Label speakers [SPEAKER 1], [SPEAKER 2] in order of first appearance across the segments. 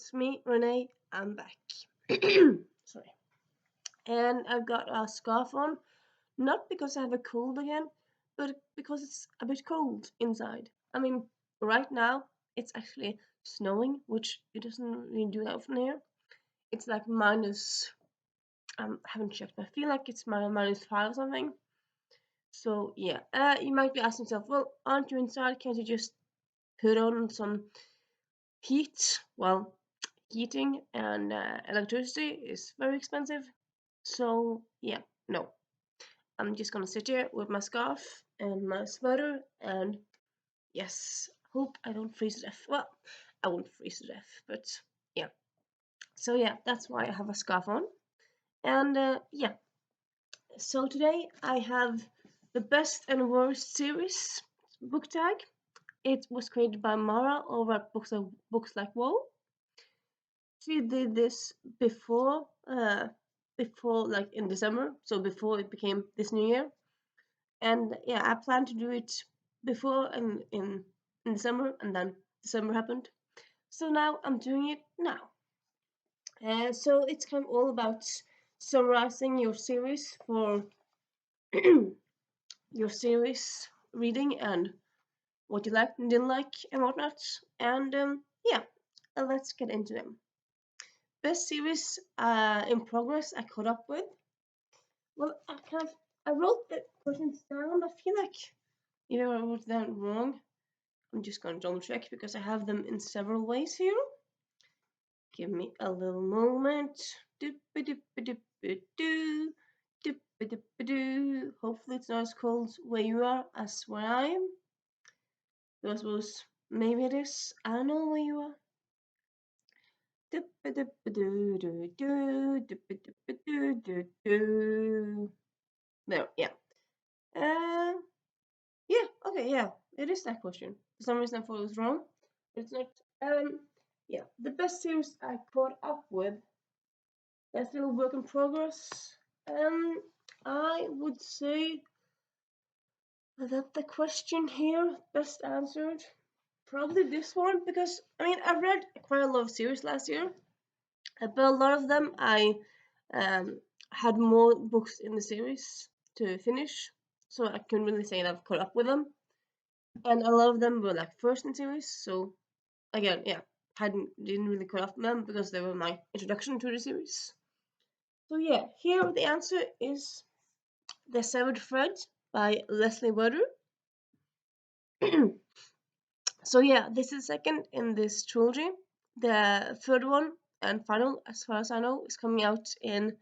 [SPEAKER 1] it's me, Renee. I'm back. Sorry. And I've got a scarf on, not because I have a cold again, but because it's a bit cold inside. I mean, right now it's actually snowing, which it doesn't really do that often here. It's like minus, I haven't checked, but I feel like it's -5 or something. So yeah, you might be asking yourself, well, aren't you inside? Can't you just put on some heat? Well, heating and electricity is very expensive. So yeah, no. I'm just gonna sit here with my scarf and my sweater and yes, hope I don't freeze to death. Well, I won't freeze to death, but yeah. So yeah, that's why I have a scarf on. And yeah, so today I have the best and worst series book tag. It was created by Mara over at Books Like Whoa. She did this before like in December, so before it became this new year. And yeah, I planned to do it before and in December, and then December happened. So now I'm doing it now. So it's kind of all about summarizing your series for your series reading and what you liked and didn't like and whatnot. And yeah, let's get into them. Best series in progress I caught up with. Well, I wrote the questions down. I feel like either I wrote them wrong. I'm just gonna double check because I have them in several ways here. Give me a little moment. Hopefully it's not as cold where you are as where I am. I suppose maybe it is. I don't know where you are. There, yeah. Yeah, okay, yeah. It is that question. For some reason I thought it was wrong. But it's not. Yeah. The best series I caught up with. That's still a work in progress. I would say that the question here best answered probably this one because I mean I read quite a lot of series last year, but a lot of them I had more books in the series to finish, so I couldn't really say that I've caught up with them. And a lot of them were like first in series, so again, yeah, didn't really caught up with them because they were my introduction to the series. So yeah, here the answer is The Severed Thread by Leslie Werder. So yeah, this is second in this trilogy. The third one and final, as far as I know, is coming out in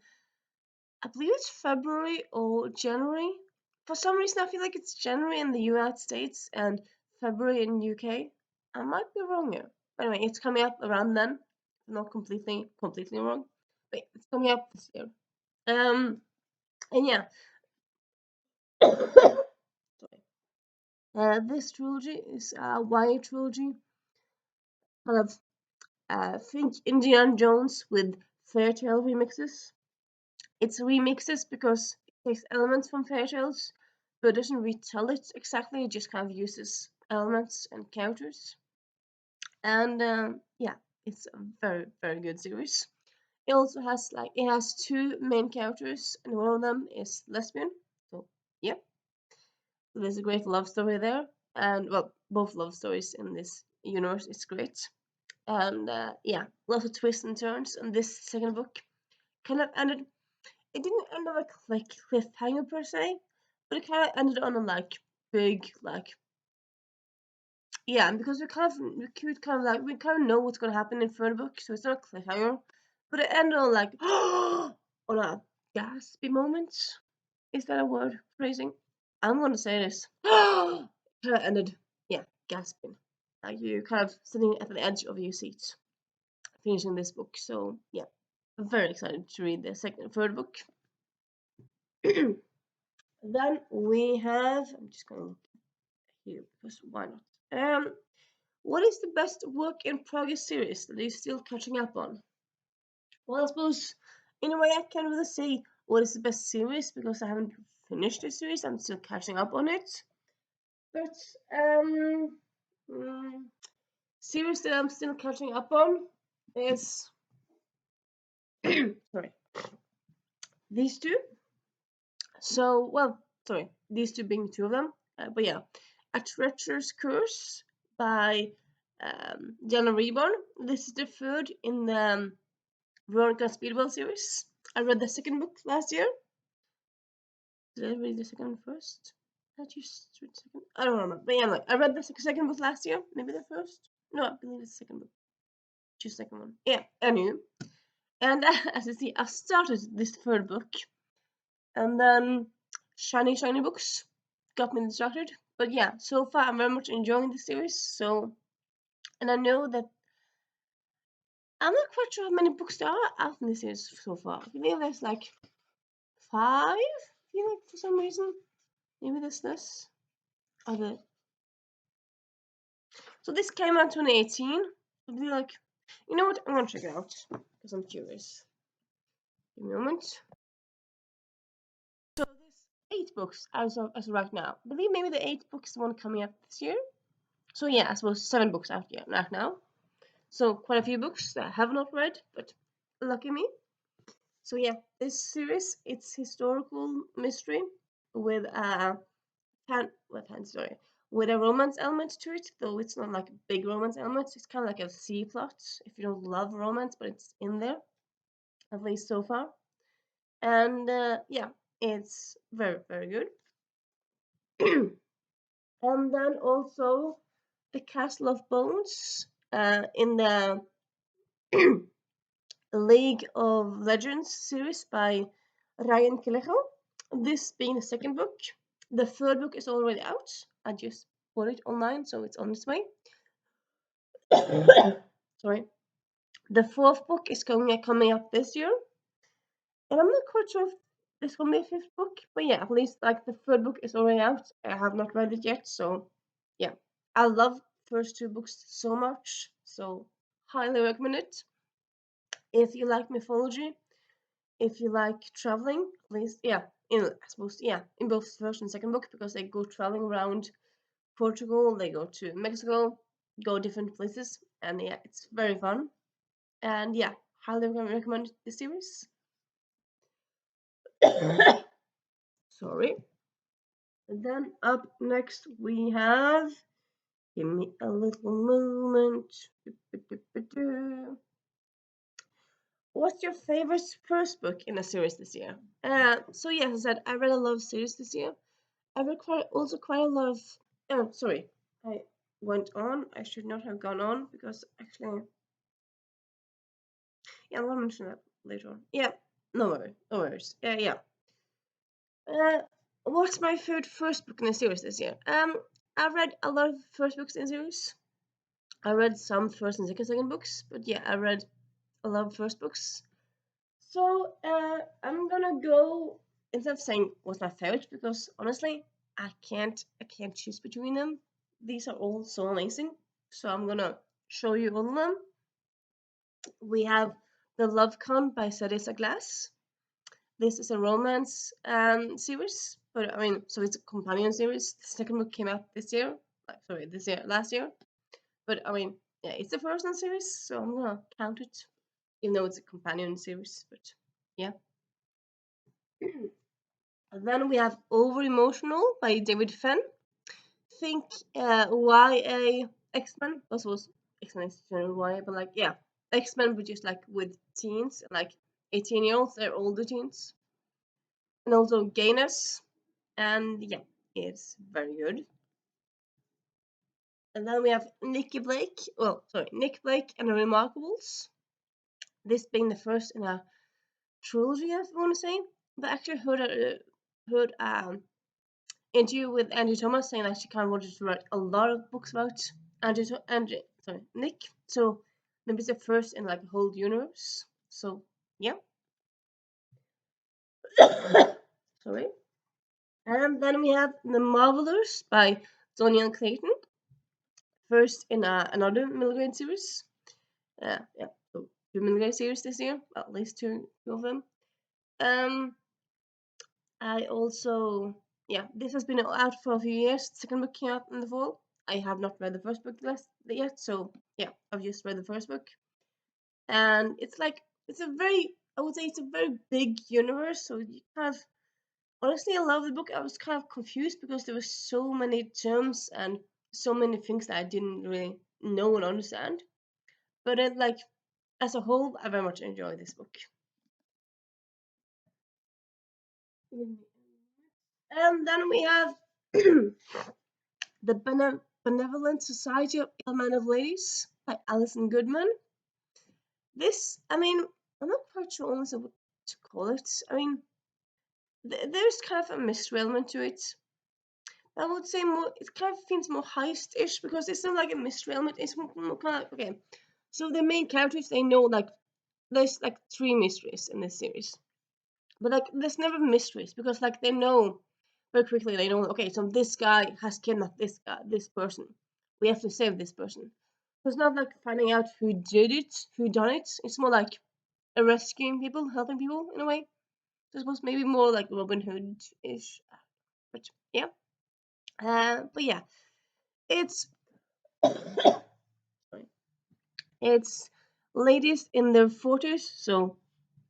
[SPEAKER 1] I believe it's February or January. For some reason, I feel like it's January in the United States and February in UK. I might be wrong here. But anyway, it's coming up around then. Not completely wrong, but it's coming up this year. And yeah, sorry. This trilogy is a YA trilogy, kind of think Indiana Jones with fairy tale remixes. It's remixes because it takes elements from fairy tales, but doesn't retell it exactly. It just kind of uses elements and characters. And yeah, it's a very good series. It also has two main characters, and one of them is lesbian. So yeah, so there's a great love story there, and well, both love stories in this universe is great. And yeah, lots of twists and turns. And this second book kind of ended. It didn't end on a cliffhanger per se, but it kind of ended on a big yeah, because we kind of know what's gonna happen in third book, so it's not a cliffhanger, but it ended on on a gaspy moment. Is that a word phrasing? I'm gonna say this. Kind of ended, yeah, gasping. Like you kind of sitting at the edge of your seat, finishing this book. So yeah, I'm very excited to read the third book. Then we have. I'm just gonna look here because why not? What is the best work in progress series that you're still catching up on? Well, I suppose in a way I can't really say what is the best series because I haven't finished the series. I'm still catching up on it. But mm, series that I'm still catching up on. is sorry, these two. So, well, sorry, these two being two of them. But yeah, A Treacherous Curse by Jana Reborn. This is the third in the Veronica Speedwell series. I read the second book last year. Did I read the second one first? Did I just read the second? I don't remember. But yeah, like, I read the second book last year. Maybe the first? No, I believe it's the second book. Just second one. Yeah, anyway. And as you see, I've started this third book. And then shiny books got me distracted. But yeah, so far I'm very much enjoying the series. So, and I know that I'm not quite sure how many books there are out in the series so far. I believe there's like 5. I feel like for some reason, maybe there's less. Other. So this came out 2018. I believe like, you know what? I'm gonna check it out because I'm curious. Give me a moment. So there's 8 books as of right now. I believe maybe the 8th book is the one coming out this year. So yeah, I suppose 7 books out here right now. So quite a few books that I have not read, but lucky me. So yeah, this series, it's historical mystery with a with a romance element to it, though it's not like a big romance element. It's kind of like a C plot if you don't love romance, but it's in there, at least so far. And yeah, it's very, very good. And then also the Castle of Bones in the League of Legends series by Ryan Kelejo. This being the second book. The third book is already out. I just bought it online, so it's on its way. Sorry. The fourth book is coming up this year. And I'm not quite sure if there's gonna be a fifth book, but yeah, at least like the third book is already out. I have not read it yet, so yeah. I love first 2 books so much, so highly recommend it. If you like mythology, if you like traveling, at least yeah, I suppose yeah, in both first and second book because they go traveling around Portugal, they go to Mexico, go different places, and yeah, it's very fun. And yeah, highly recommend the series. Sorry. And then up next we have. Give me a little moment. What's your favorite first book in a series this year? So yes, I said I read a lot of series this year. I read quite a lot of. Oh, sorry, I went on. I should not have gone on because actually, yeah, I'll mention that later on. Yeah, no worries. Yeah. Uh, what's my favorite first book in a series this year? I read a lot of first books in series. I read some first and second books, but yeah, I read a lot of first books. So I'm gonna go instead of saying what's my favorite because honestly I can't choose between them. These are all so amazing. So I'm gonna show you all of them. We have The Love Con by Sarissa Glass. This is a romance series, but I mean, so it's a companion series. The second book came out this year, last year. But I mean, yeah, it's the first in the series, so I'm gonna count it, even though it's a companion series. But yeah. And then we have Over Emotional by David Fenn. Think YA X-Men. Also was X-Men is general YA, but like yeah, X-Men but just like with teens, like 18-year-olds, they're older teens. And also Gayness. And yeah, it's very good. And then we have Nick Blake and the Remarkables. This being the first in a trilogy, I want to say. But I actually heard interview with Angie Thomas saying that she kind of wanted to write a lot of books about Nick. So maybe it's the first in like a whole universe. So yeah. Sorry. And then we have The Marvelers by Doniel Clayton. First in another middle grade series. Yeah, so 2 middle grade series this year, at least two of them. I also, yeah, this has been out for a few years. The second book came out in the fall. I have not read the first book yet, so yeah, I've just read the first book. and it's a very, I would say it's a very big universe. So you kind of, honestly, I love the book. I was kind of confused because there were so many terms and so many things that I didn't really know and understand. But it, like, as a whole, I very much enjoy this book. And then we have the Benevolent Society of Ill-Mannered Ladies by Alison Goodman. This, I mean, I'm not quite sure almost what to call it. I mean, there's kind of a mystery element to it. I would say more, it kind of feels more heist-ish because it's not like a mystery element. It's more kind of like, okay. So the main characters, they know like there's like three mysteries in this series, but like there's never mysteries because like they know very quickly. They know, okay, so this guy has kidnapped this guy, this person. We have to save this person. So it's not like finding out who did it, who done it. It's more like rescuing people, helping people in a way. So I suppose maybe more like Robin Hood-ish. But yeah. But yeah, it's it's ladies in their 40s, so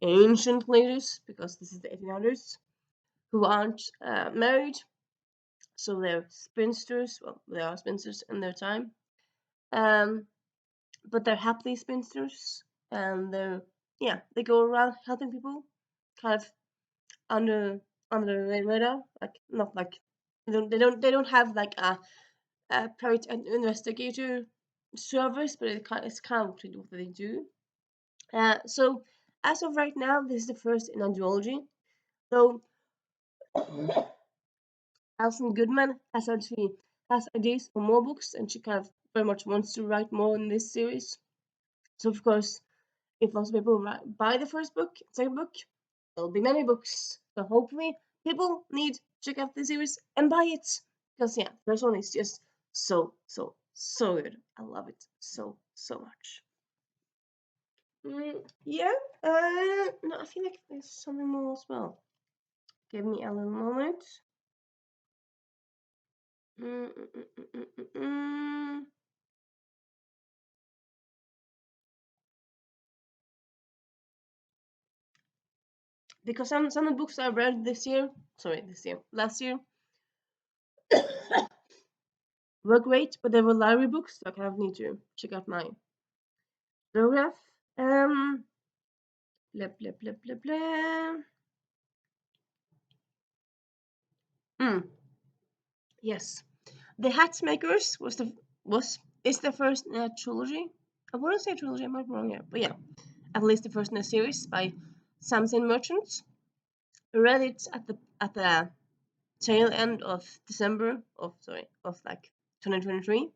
[SPEAKER 1] ancient ladies, because this is the 1800s, who aren't married, so they're spinsters. Well, they are spinsters in their time, um, but they're happily spinsters, and they're, yeah, they go around helping people, kind of under the radar, like not like they don't have like a private investigator service, but it's kind of what they do. So as of right now, this is the first in a duology. So Alison Goodman has ideas for more books, and she kind of very much wants to write more in this series. So of course, if lots of people buy the first book, second book, there'll be many books. So hopefully, people need to check out the series and buy it because yeah, the first one is just so good. I love it so much. Yeah. No, I feel like there's something more as well. Give me a little moment. Mm, mm, mm, mm, mm, mm, mm. Because some of the books I read last year, were great, but they were library books, so I kind of need to check out my biograph. Um, blah blah blah blah blah. Mm, yes, The Hatmakers is the first in a trilogy. I want to say trilogy, I might be wrong here, but yeah, at least the first in a series by Samson Merchant. I read it at the tail end of December of like 2023.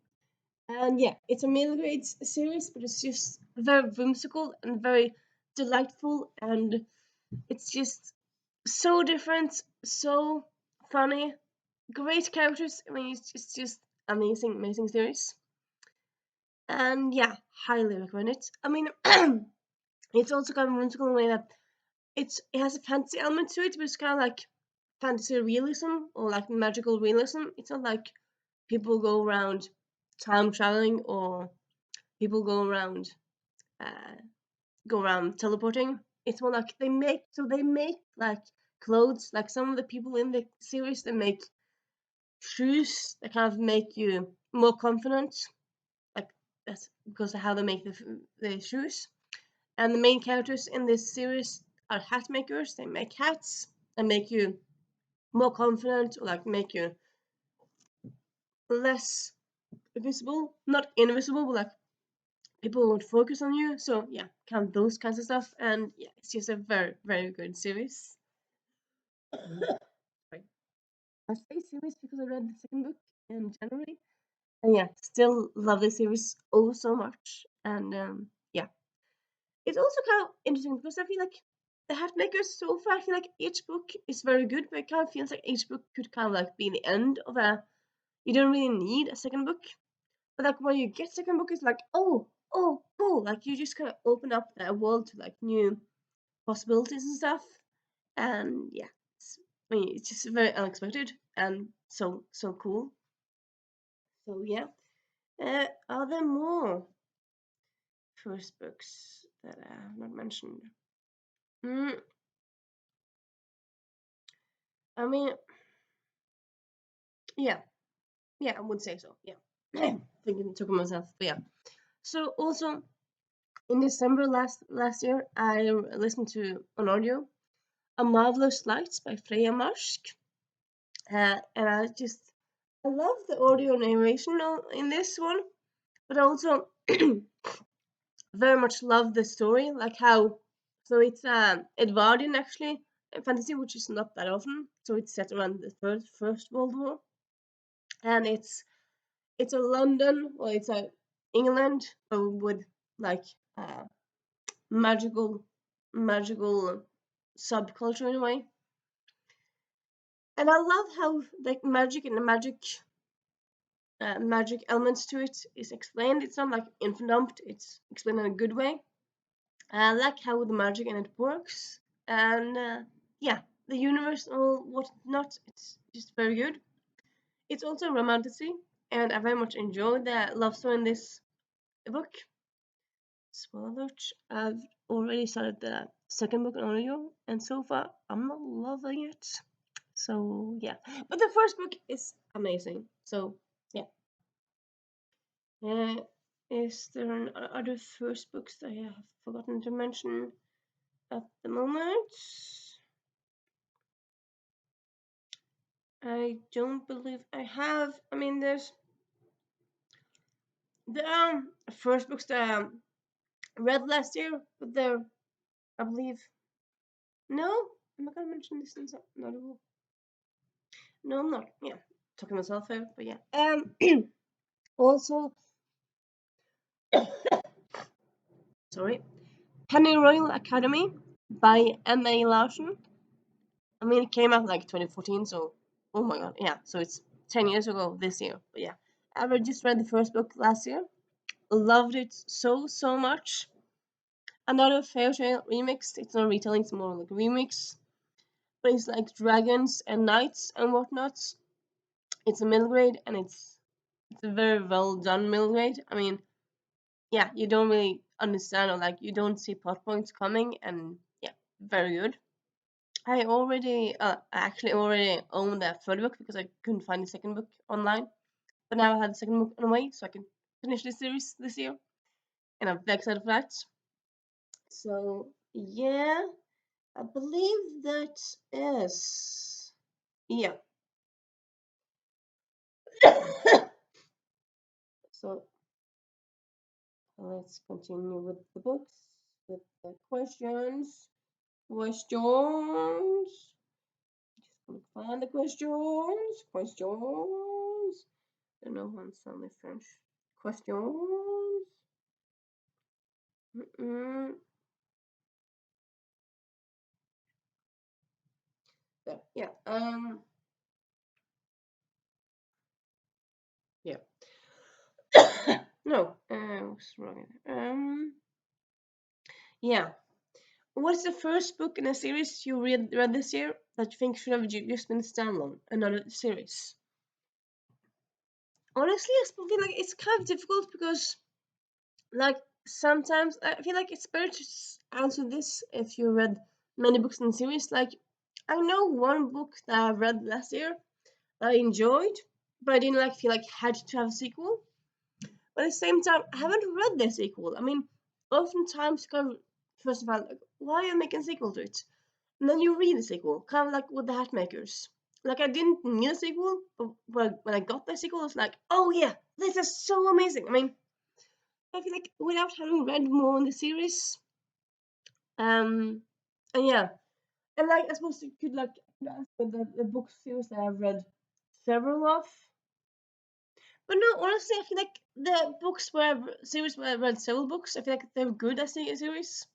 [SPEAKER 1] And yeah, it's a middle grade series, but it's just very whimsical and very delightful, and it's just so different, so funny, great characters. I mean, it's just amazing series. And yeah, highly recommend it. I mean, it's also kind of whimsical in a way that it has a fantasy element to it, but it's kind of like fantasy realism or like magical realism. It's not like people go around time traveling or people uh, go around teleporting. It's more like they make like clothes. Like some of the people in the series, they make shoes that kind of make you more confident. Like that's because of how they make the shoes. And the main characters in this series are hat makers. They make hats and make you more confident, or like make you less visible, not invisible, but like people won't focus on you. So yeah, kind of those kinds of stuff. And yeah, it's just a very good series. Sorry. I say series because I read the second book in January. And yeah, still love this series oh so much. And yeah, it's also kind of interesting because I feel like the Hat Makers so far, I feel like each book is very good, but it kind of feels like each book could kind of like be the end of a. You don't really need a second book, but like when you get second book, it's like oh cool, like you just kind of open up that world to like new possibilities and stuff. And yeah, I mean, it's just very unexpected and so cool. So yeah, are there more? first books that I have not mentioned. Mm, I mean, yeah, I would say so. Yeah, thinking to myself, but yeah. So also in December last year, I listened to an audio, "A Marvelous Light" by Freya Marsk, and I love the audio narration in this one, but also very much love the story, like how. So it's Edvardian actually fantasy, which is not that often. So it's set around the first World War, and it's a London or it's a England with like uh, magical subculture in a way. And I love how like magic and the magic elements to it is explained. It's not like infinite. It's explained in a good way. I like how the magic in it works, and yeah, the universe or whatnot. It's just very good. It's also romanticy, and I very much enjoyed the love story in this book. Spoiler alert, I've already started the second book on audio, and so far I'm not loving it. So yeah, but the first book is amazing. So yeah. Uh, is there other first books that I have forgotten to mention at the moment? I don't believe I have. I mean, there's the first books that I read last year, but they're, I believe, no. Am I gonna mention this in another book? No, I'm not. Yeah, talking myself out, but yeah. Also, sorry, Penny Royal Academy by M.A. Larson. I mean, it came out like 2014, so oh my god, yeah. So it's 10 years ago this year, but yeah. I just read the first book last year. Loved it so much. Another Fairy Tale remix. It's not retelling, it's more like remix. But it's like dragons and knights and whatnot. It's a middle grade and it's a very well done middle grade. I mean, yeah, you don't really understand or like you don't see plot points coming, and yeah, very good. I actually already own the third book because I couldn't find the second book online. But now I have the second book on the way, so I can finish this series this year, and I'm very excited for that. So yeah, I believe that is yeah. So let's continue with the books, with the questions. Questions. Just gonna find the questions. Questions. I don't know why I'm suddenly French. Questions. Mm-mm. There. Yeah. Yeah. No. What's wrong? Yeah. What's the first book in a series you read this year that you think should have just been standalone, another series? Honestly, I feel like it's kind of difficult because, like, sometimes I feel like it's better to answer this if you read many books in the series. Like, I know one book that I read last year that I enjoyed, but I didn't like feel like had to have a sequel. But at the same time, I haven't read the sequel. I mean, oftentimes, kind of, first of all, like, why are you making a sequel to it? And then you read the sequel, kind of like with the Hatmakers. Like, I didn't need a sequel, but when I got the sequel, it's like, oh yeah, this is so amazing. I mean, I feel like without having read more in the series, and yeah, and like I suppose you could like ask for the book series that I've read several of. But no, honestly, I feel like the books where series where I've read several books, I feel like they're good as a series.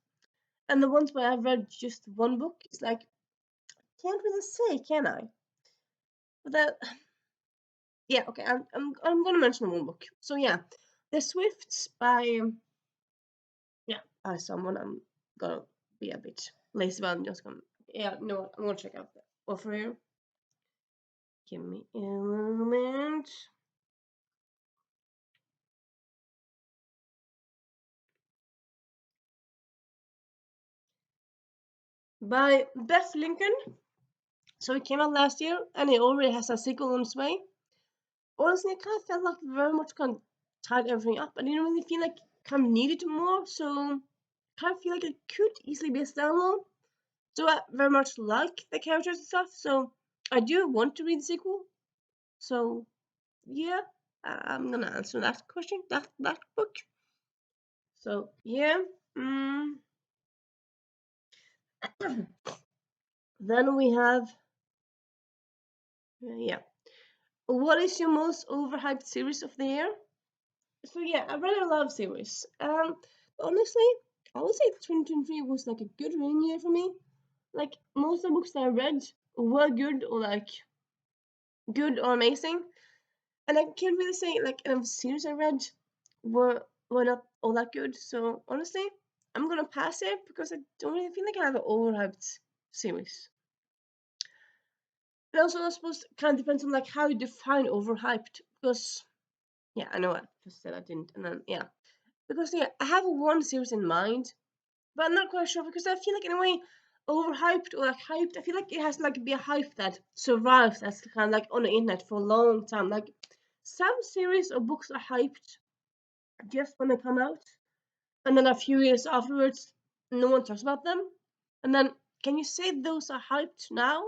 [SPEAKER 1] And the ones where I've read just one book, it's like can't really say, can I? But that, yeah, okay, I'm gonna mention one book. So yeah, The Swifts by yeah by someone. I'm gonna be a bit lazy, but I'm just gonna yeah no, I'm gonna check out the offer here. Give me a moment. by Beth Lincoln. So it came out last year, and it already has a sequel on its way. Honestly, I kind of felt like very much kind of tied everything up. I didn't really feel like kind of needed more, so kind of feel like it could easily be a standalone. So I very much like the characters and stuff. So I do want to read the sequel. So yeah, I'm gonna answer that question. That book. So yeah. Then we have yeah. What is your most overhyped series of the year? So yeah, I read a lot of series. Honestly, I would say 2023 was like a good reading year for me. Like most of the books that I read were good or like good or amazing, and I can't really say like any of the series I read were not all that good. So honestly, I'm gonna pass it because I don't really feel like I have an overhyped series. And also, I suppose it kind of depends on like how you define overhyped. Because yeah, I know I just said I didn't, and then yeah, because yeah, I have one series in mind, but I'm not quite sure because I feel like in a way overhyped or like hyped. I feel like it has to like be a hype that survives that's kind of like on the internet for a long time. Like some series or books are hyped just when they come out, and then a few years afterwards, no one talks about them. And then, can you say those are hyped now?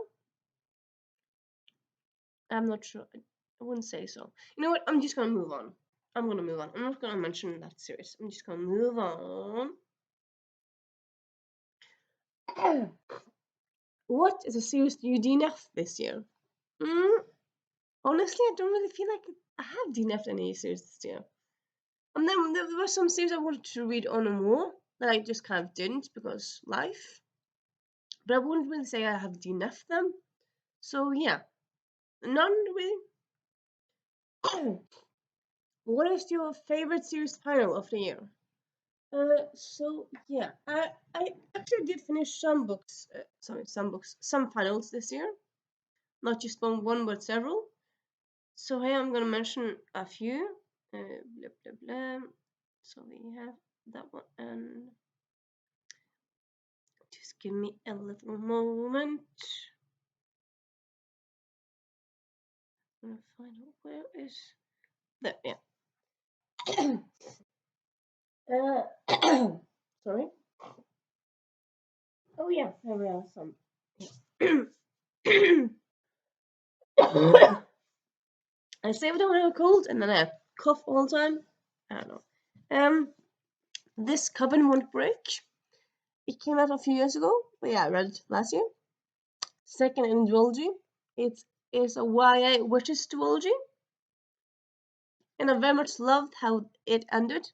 [SPEAKER 1] I'm not sure. I wouldn't say so. You know what? I'm just gonna move on. I'm gonna move on. I'm not gonna mention that series. I'm just gonna move on. What is a series you DNF this year? Mm, honestly, I don't really feel like I have DNF'd any series this year. And then there were some series I wanted to read on and more that I just kind of didn't because life. But I wouldn't really say I have DNF'd them. So yeah, none really. What is your favorite series final of the year? So yeah, I actually did finish some books. Some finals this year. Not just one, but several. So here I'm gonna mention a few. Blah blah blah. So we have that one, and just give me a little moment. I'm gonna find out where is that. Yeah. Sorry. Oh yeah, there we are. Some. I say I don't have a cold, and then I cough all the time. I don't know. This Coven Won't Break. It came out a few years ago, but yeah, I read it last year. Second in duology. It is a YA witches duology, and I very much loved how it ended.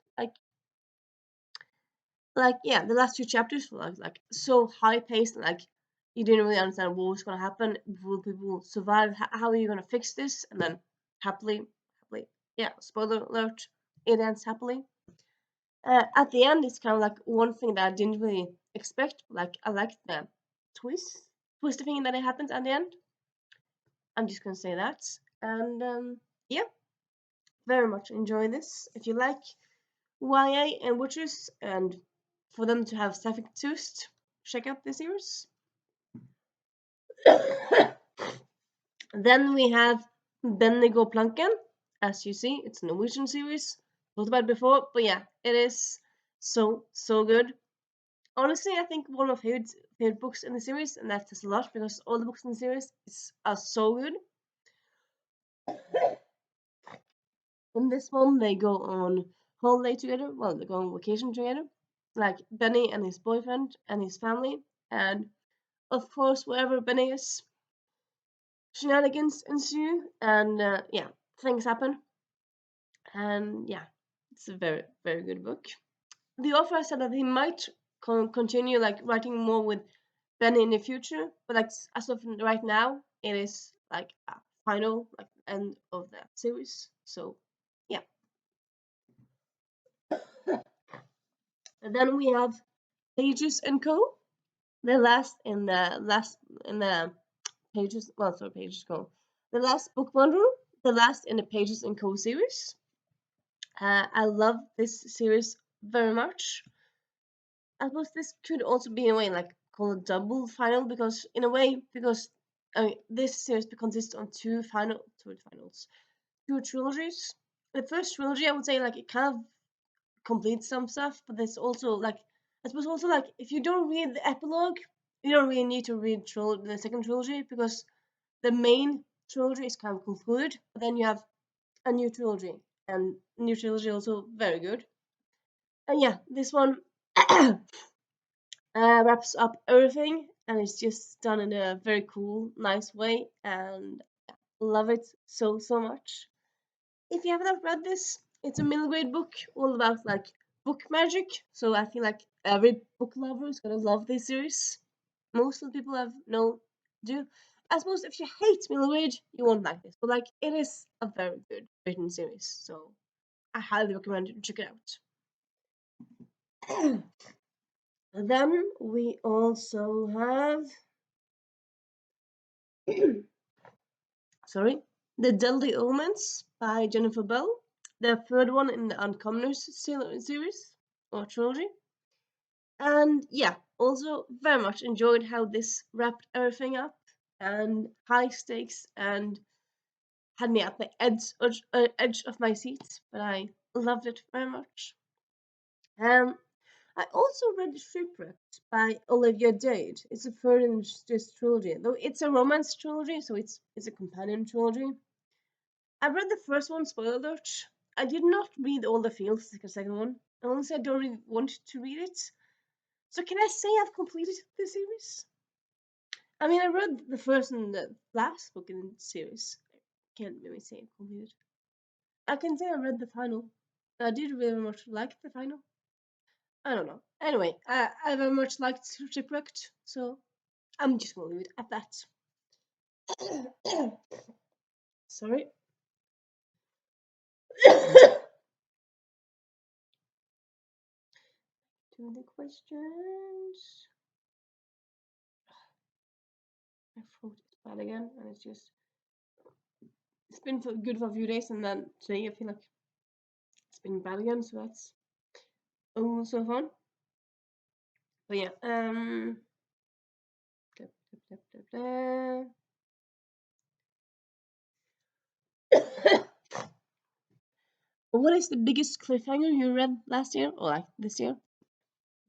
[SPEAKER 1] Like yeah, the last two chapters were like so high paced, like you didn't really understand what was gonna happen. Will people survive? How are you gonna fix this? And then happily, yeah. Spoiler alert: it ends happily. At the end, it's kind of like one thing that I didn't really expect. Like I liked the twist thing that it happened at the end. I'm just gonna say that, and yeah, very much enjoy this. If you like YA and witches, and for them to have sapphic twist, check out this series. Then we have Bendigo Planken. As you see, it's a Norwegian series. Talked about it before, but yeah, it is so good. Honestly, I think one of my favorite books in the series, and that says a lot because all the books in the series are so good. In this one, they go on holiday together. Well, they go on vacation together, like Benny and his boyfriend and his family, and of course, wherever Benny is, shenanigans ensue, and yeah, things happen. And yeah, it's a very good book. The author said that he might continue like writing more with Benny in the future, but like as of right now, it is like a final like end of the series. So yeah. And then we have Pages and Co. The last in the Pages. Well, sorry, Pages Co. The last book bundle. The last in the Pages and Co. series. I love this series very much. I suppose this could also be in a way like call it double final because in a way because I mean, this series consists on two finals, two trilogies. The first trilogy I would say like it kind of completes some stuff, but there's also like I suppose also like if you don't read the epilogue, you don't really need to read the second trilogy because the main trilogy is kind of concluded. But then you have a new trilogy, and new trilogy also very good. And yeah, this one wraps up everything, and it's just done in a very cool, nice way, and love it so much. If you have not read this, it's a middle grade book all about like book magic. So I feel like every book lover is gonna love this series. Most of the people have no do. I suppose if you hate middle grade, you won't like this. But like it is a very good written series, so I highly recommend you to check it out. Then we also have sorry, The Deadly Omens by Jennifer Bell, the third one in the Uncommoners series or trilogy. And yeah, also very much enjoyed how this wrapped everything up and high stakes and had me at the edge of my seat, but I loved it very much. Um, I also read Shipwrecked by Olivia Dade. It's a third in this trilogy, though it's a romance trilogy, so it's a companion trilogy. I read the first one, spoiler alert. I did not read all the feels like the second one. Honestly, I don't really want to read it. So can I say I've completed the series? I mean, I read the first and the last book in the series. Can't really say I completed. I can say I read the final. I did very much like the final. I don't know. Anyway, I very much liked Shipwrecked, so I'm just gonna leave it at that. Sorry. To the questions. My throat is bad again, and it's been good for a few days, and then today I feel like it's been bad again, so that's also fun. But yeah, blah, blah, blah, blah. What is the biggest cliffhanger you read last year or like this year?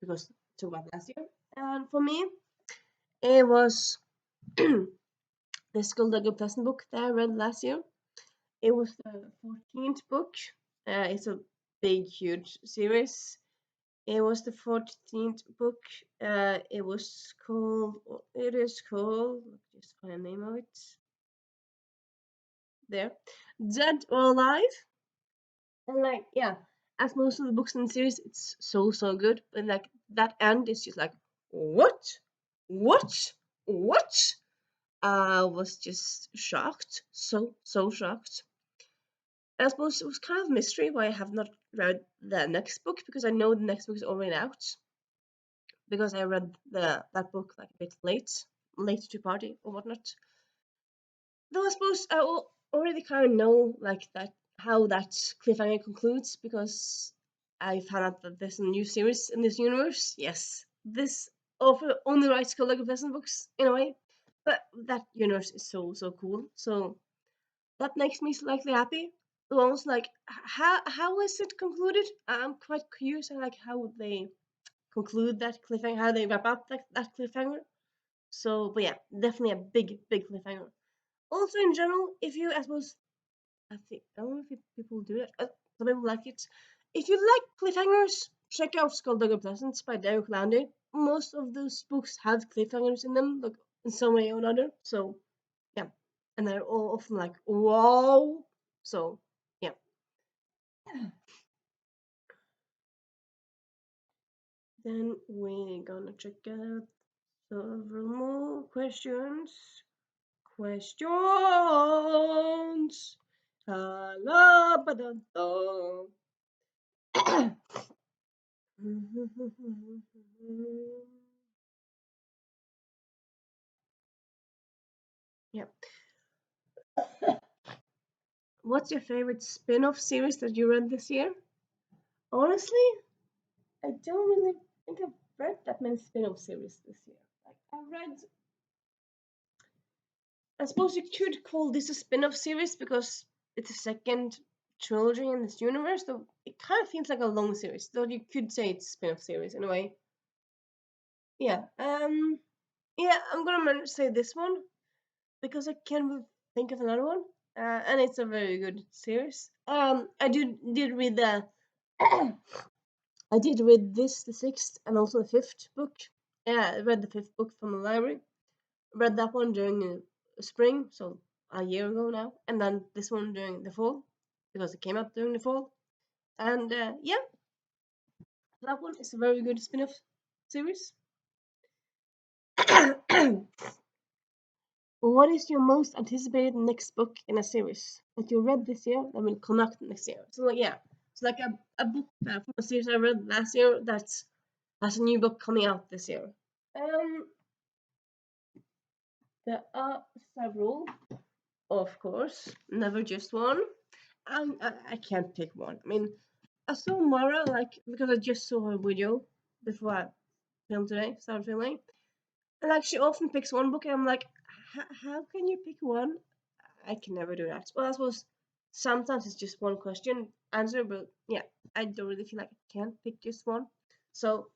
[SPEAKER 1] Because talk about last year. And for me, it was the Skulldugger Pleasant book that I read last year. It was the 14th book. It's a big, huge series. It was the 14th book. It was called. It is called. Let me just find the name of it. There, Dead or Alive. And like, yeah, as most of the books in the series, it's so good. But like that end is just like, what, what, what? I was just shocked, so shocked. I suppose it was kind of a mystery why I have not read the next book because I know the next book is already out. Because I read that book like a bit late to party or whatnot. Though I suppose I already kind of know like that how that cliffhanger concludes because I found out that there's a new series in this universe. Yes, this author only writes Collective Pleasant books in a way, but that universe is so cool. So that makes me slightly happy. Though almost like how is it concluded? I'm quite curious. I like how they conclude that cliffhanger, how they wrap up that cliffhanger. So, but yeah, definitely a big cliffhanger. Also, in general, if you, I suppose, I don't know if people do it. Some people like it. If you like cliffhangers, check out Skulldugger Pleasant by Derek Landy. Most of those books have cliffhangers in them, like in some way or another. So yeah, and they're all often like wow. So yeah. Then we're gonna check out several more questions. Questions. Halabadadam. Yep. What's your favorite spin-off series that you read this year? Honestly, I don't really think I've read that many spin-off series this year. I read. I suppose you could call this a spin-off series because it's a second trilogy in this universe. Though it kind of feels like a long series, though you could say it's a spin-off series in a way. Yeah. Yeah. I'm gonna say this one because I can't think of another one. And it's a very good series. I did read the. I did read this, the sixth, and also the fifth book. Yeah, I read the fifth book from the library. Read that one during spring, so a year ago now, and then this one during the fall because it came out during the fall. And yeah, that one is a very good spin-off series. What is your most anticipated next book in a series that you read this year that will come out next year? So like, yeah, it's like a book from a series I read last year that has a new book coming out this year. Um, there are several, of course, never just one. I can't pick one. I mean, I saw Mara like because I just saw her video before I started filming, and like she often picks one book, and I'm like, how can you pick one? I can never do that. Well, I suppose sometimes it's just one question answer, but yeah, I don't really feel like I can pick just one. So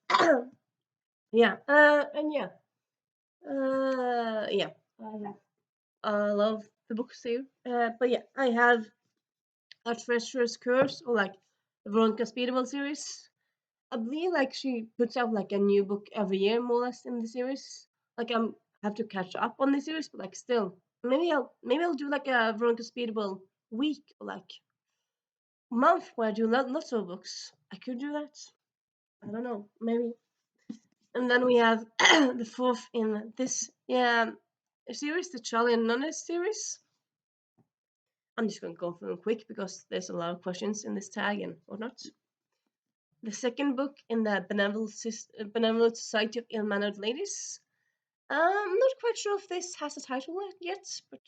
[SPEAKER 1] yeah, and yeah, yeah, I love the books too. But yeah, I have a Treacherous Curse or like the Veronica Speedable series. I believe like she puts out like a new book every year more or less in the series. Like I'm have to catch up on the series, but like still maybe I'll do like a Veronica Speedable week or like month where I do lots of books. I could do that. I don't know, maybe. And then we have the fourth in this series, the Charlie and Nunez series. I'm just gonna go through them quick because there's a lot of questions in this tag and whatnot. The second book in the Benevolent Society of Ill-Mannered Ladies. I'm not quite sure if this has a title yet, but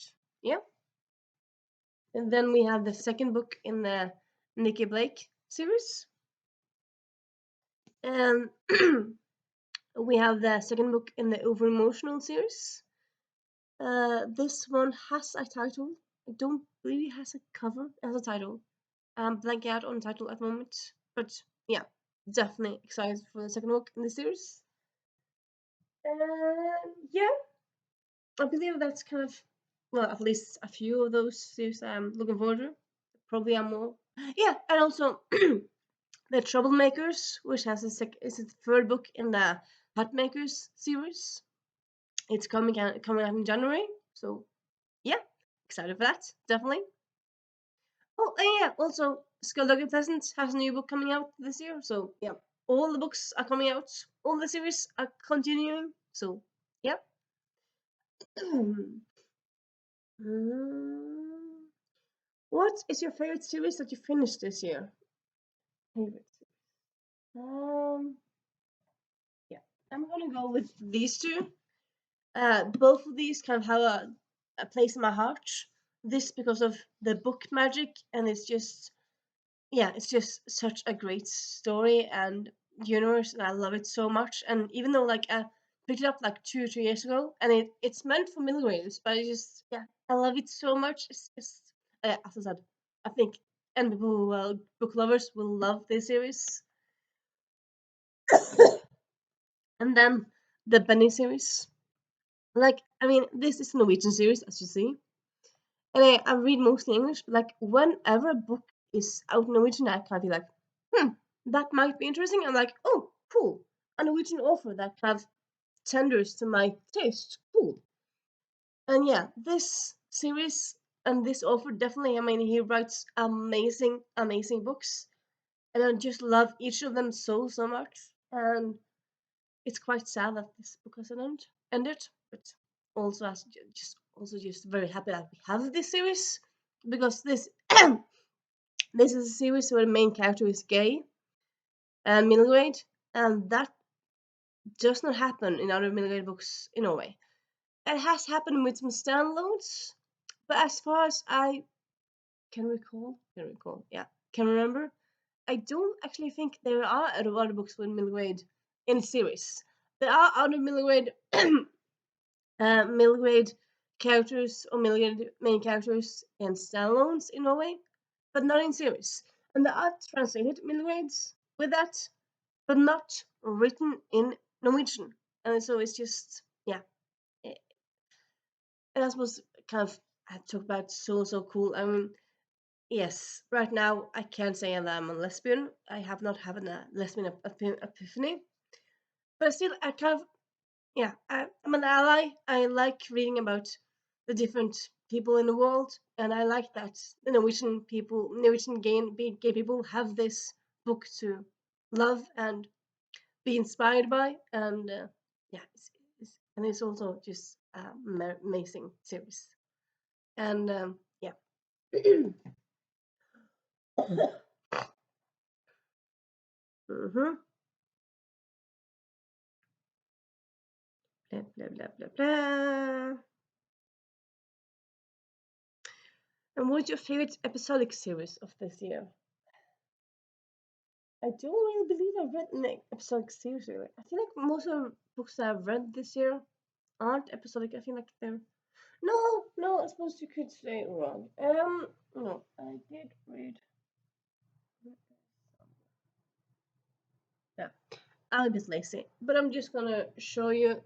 [SPEAKER 1] yeah. And then we have the second book in the Nikki Blake series. And we have the second book in the Over Emotional series. This one has a title. I don't believe it has a cover as a title. I'm blanking out on the title at the moment. But yeah, definitely excited for the second book in the series. Yeah, I believe that's kind of, well, at least a few of those series I'm looking forward to. Probably are more. Yeah, and also the Troublemakers, which has is the third book in the Hatmakers series. It's coming out in January, so yeah, excited for that, definitely. Oh, and yeah, also Skullduggery Pleasant has a new book coming out this year, so yeah, all the books are coming out, all the series are continuing, so yeah. Mm, what is your favorite series that you finished this year? Favorite. Um, yeah, I'm gonna go with these two. Both of these kind of have a place in my heart. This because of the book magic, and it's just yeah, it's just such a great story and universe, and I love it so much. And even though like I picked it up like 2 or 3 years ago, and it's meant for middle graders, but I just yeah, I love it so much. It's just as I said, I think and people who are book lovers will love this series. And then the Benny series. Like I mean, this is a Norwegian series, as you see, and I read mostly English. But like whenever a book is out in Norwegian, I kind of be like, that might be interesting. I'm like, oh, cool, a Norwegian author that kind of tenders to my taste. Cool. And yeah, this series and this author definitely. I mean, he writes amazing, amazing books, and I just love each of them so much. And it's quite sad that this book has ended, but also as just very happy that we have this series because this this is a series where the main character is gay and middle grade, and that does not happen in other middle grade books in Norway. It has happened with some standalones, but as far as I can remember, I don't actually think there are other books with middle grade in the series. There are other middle grade middle grade characters or middle grade main characters in standalones in Norway, but not in series. And the art translated middle grades with that, but not written in Norwegian. And so it's just, yeah. And I suppose kind of I talk about so cool. I mean, yes, right now I can't say that I'm a lesbian. I have not had a lesbian epiphany, but still, I kind of, yeah, I'm an ally. I like reading about the different people in the world, and I like that the Norwegian people, Norwegian gay people, have this book to love and be inspired by, and yeah, and it's also just amazing series, and yeah. Mm-hmm. Blah, blah, blah, blah, blah. And what's your favorite episodic series of this year? I don't really believe I've read an episodic series. Really. I feel like most of the books that I've read this year aren't episodic. I feel like they're no. I suppose you could say wrong. No, I did read. Yeah, I'm a bit lazy, but I'm just gonna show you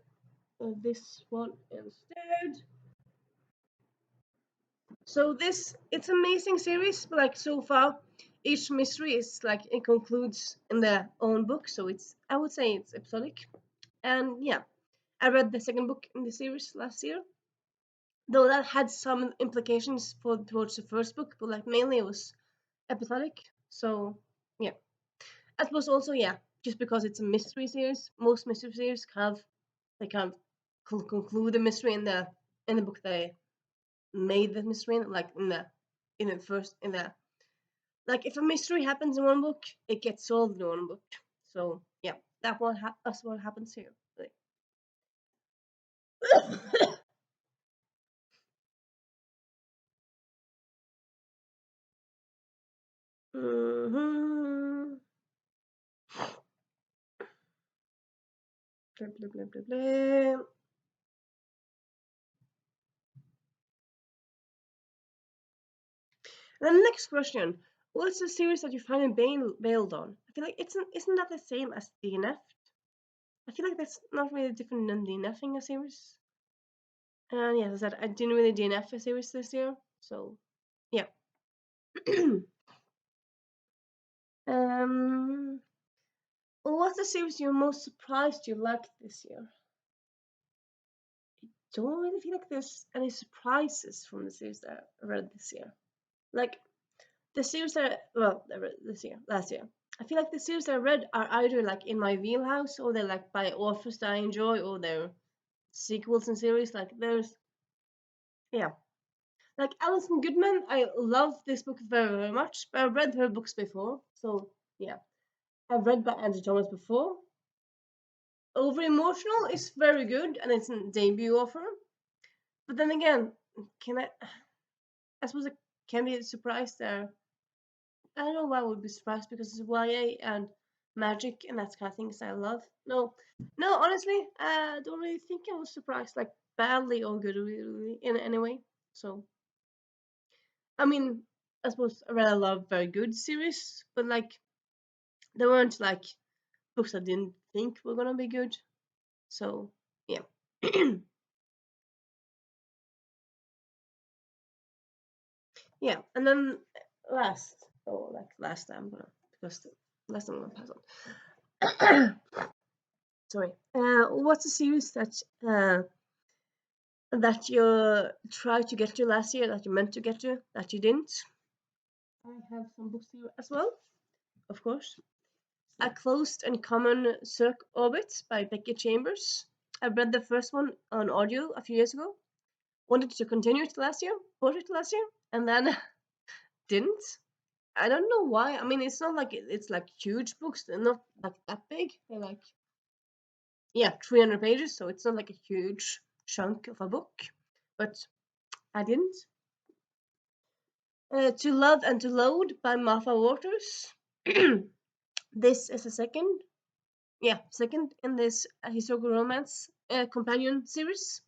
[SPEAKER 1] this one instead. So it's amazing series, but like so far, each mystery is like it concludes in their own book, so I would say it's episodic. And yeah, I read the second book in the series last year, though that had some implications for towards the first book, but like mainly it was episodic. So yeah, I suppose also yeah, just because it's a mystery series, most mystery series kind of conclude the mystery in the book they made the mystery in, like in the first in the like if a mystery happens in one book, it gets solved in one book. So yeah, that's what happens here. Like, mm-hmm. Blah, blah, blah, blah, blah. And then the next question: what's the series that you finally bailed on? I feel like isn't that the same as DNF? I feel like that's not really different than DNFing a series. And yeah, as I said, I didn't really DNF a series this year, so yeah. um, what's the series you're most surprised you liked this year? Don't really feel like there's any surprises from the series that I read this year. Like the series that I read this year, last year. I feel like the series that I read are either like in my wheelhouse or they're like by authors that I enjoy or they're sequels and series. Like there's yeah. Like Alison Goodman, I love this book very, very much, but I've read her books before. So yeah. I've read by Angie Thomas before. Over Emotional is very good and it's a debut of her. But then again, can I suppose I can be surprised there. I don't know why I would be surprised because it's YA and magic and that kind of things I love. No, honestly, I don't really think I was surprised, like badly or good, really, in any way. So, I mean, I suppose I read a lot of very good series, but like, they weren't like books I didn't think were gonna be good. So, yeah. Yeah, and then last time, because the last time I'm gonna pass on. Sorry. What's a series that you tried to get to last year that you meant to get to that you didn't? I have some books here as well, of course. A Closed and Common Cirque Orbit by Becky Chambers. I read the first one on audio a few years ago. Wanted to continue it last year, bought it last year, and then didn't. I don't know why. I mean, it's not like it's like huge books. They're not like that big. They're like 300 pages, so it's not like a huge chunk of a book. But I didn't. To Love and to Load by Martha Waters. This is a second in this historical romance companion series.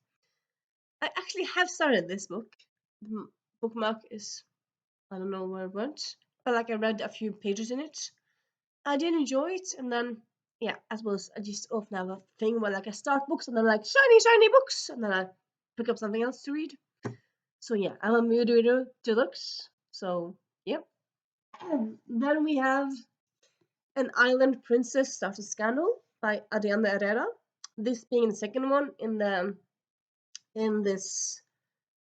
[SPEAKER 1] I actually have started this book. The bookmark is, I don't know where it went, but like I read a few pages in it. I did enjoy it, and then yeah, I suppose I just often have a thing where like I start books and then like shiny books, and then I pick up something else to read. So yeah, I'm a mood reader deluxe. So yep. Then we have An Island Princess Starts a Scandal by Adriana Herrera. This being the second one in this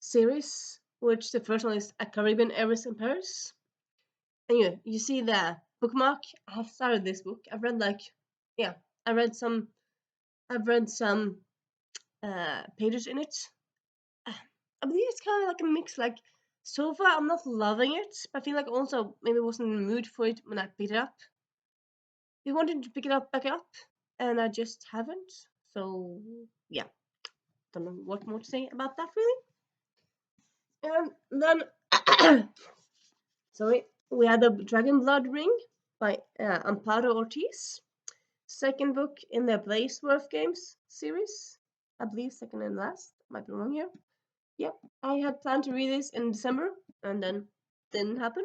[SPEAKER 1] series, which the first one is A Caribbean Heiress in Paris. And you see the bookmark. I have started this book. I've read like, yeah, I read some. I've read some pages in it. I believe it's kind of like a mix. Like so far, I'm not loving it, but I feel like also maybe I wasn't in the mood for it when I picked it up. I wanted to pick it up back up, and I just haven't. So yeah, don't know what more to say about that really. And then, sorry, we had the Dragon Blood Ring by Amparo Ortiz. Second book in the Blazeworth Games series. I believe second and last. Might be wrong here. Yep, I had planned to read this in December, and then didn't happen.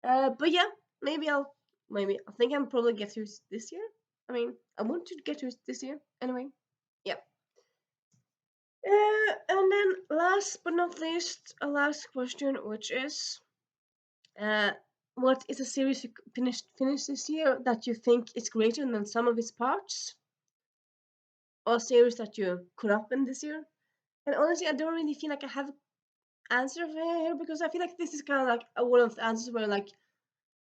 [SPEAKER 1] But yeah, maybe I think I'm probably get through this year. I mean, I want to get through this year anyway. Yep. And then last but not least, a last question, which is, uh, what is a series you finished this year that you think is greater than some of its parts, or a series that you caught up in this year? And honestly, I don't really feel like I have an answer for here because I feel like this is kind of like one of the answers where like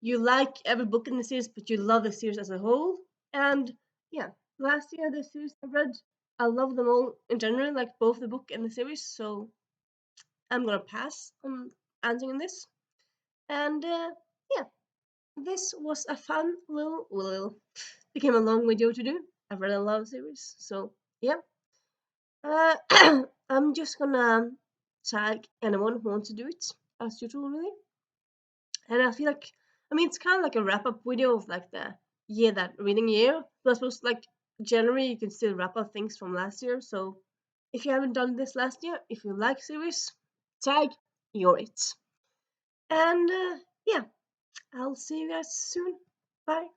[SPEAKER 1] you like every book in the series, but you love the series as a whole. And yeah, last year the series I read, I love them all in general, like both the book and the series. So I'm gonna pass on answering this. And yeah, this was a fun little became a long video to do. I've read a lot of series, so yeah. Uh, I'm just gonna tag anyone who wants to do it as usual, really. And I feel like, I mean, it's kind of like a wrap up video of like the year that reading year. But I suppose like January you can still wrap up things from last year. So if you haven't done this last year, if you like series, tag you're it. And yeah, I'll see you guys soon. Bye.